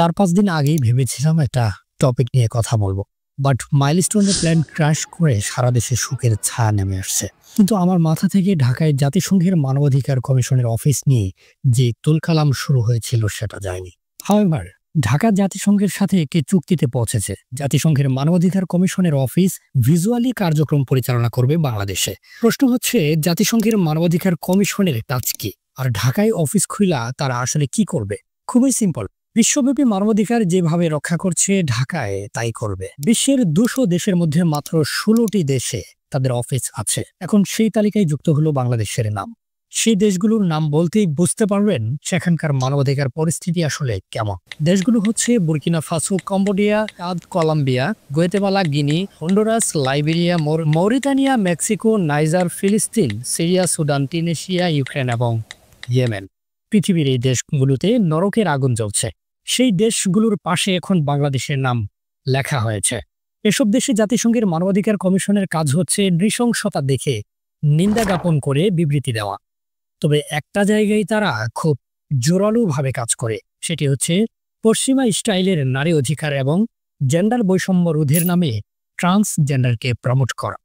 ৪-৫ দিন আগেই ভেবেছিলাম একটা টপিক নিয়ে কথা বলবো। বাট মাইলস্টোনের প্ল্যান ক্র্যাশ করে সারা দেশে শোকের ছায়া নেমে আসছে। কিন্তু আমার মাথা থেকে ঢাকায় জাতিসংঘের মানবাধিকার কমিশনের অফিস নিয়ে যে তুলকালাম শুরু হয়েছিল সেটা যায়নি। হাওয়েভার ঢাকা জাতিসংঘের সাথে একটি চুক্তিতে পৌঁছেছে। জাতিসংঘের মানবাধিকার কমিশনের অফিস ভিজুয়ালি কার্যক্রম পরিচালনা করবে বাংলাদেশে। প্রশ্ন হচ্ছে, জাতিসংঘের মানবাধিকার কমিশনের কাজ কি, আর ঢাকায় অফিস খুইলা তারা আসলে কি করবে? খুবই সিম্পল। বিশ্বব্যাপী মানবাধিকার যেভাবে রক্ষা করছে, ঢাকায় তাই করবে। বিশ্বের ২০০ দেশের মধ্যে মাত্র ১৬টি দেশে তাদের অফিস আছে। এখন সেই তালিকায় যুক্ত হলো বাংলাদেশের নাম। সেই দেশগুলোর নাম বলতেই বুঝতে পারবেন সেখানকার মানবাধিকার পরিস্থিতি আসলে কেমন। দেশগুলো হচ্ছে Burkina Faso, Cambodia, Chad, Colombia, Guatemala, Guinea, Honduras, Liberia, Mauritania, Mexico, Niger, ফিলিস্তিন, সিরিয়া, সুদান, তিউনিসিয়া, ইউক্রেন এবং ইয়েমেন। পৃথিবীর এই দেশগুলোতে নরকের আগুন জ্বলছে। সেই দেশগুলোর পাশে এখন বাংলাদেশের নাম লেখা হয়েছে। এসব দেশে জাতিসংঘের মানবাধিকার কমিশনের কাজ হচ্ছে নৃশংসতা দেখে নিন্দা জ্ঞাপন করে বিবৃতি দেওয়া। তবে একটা জায়গায় তারা খুব জোরালোভাবে কাজ করে, সেটি হচ্ছে পশ্চিমা স্টাইলের নারী অধিকার এবং জেন্ডার বৈষম্য রোধের নামে ট্রান্সজেন্ডারকে প্রমোট করা।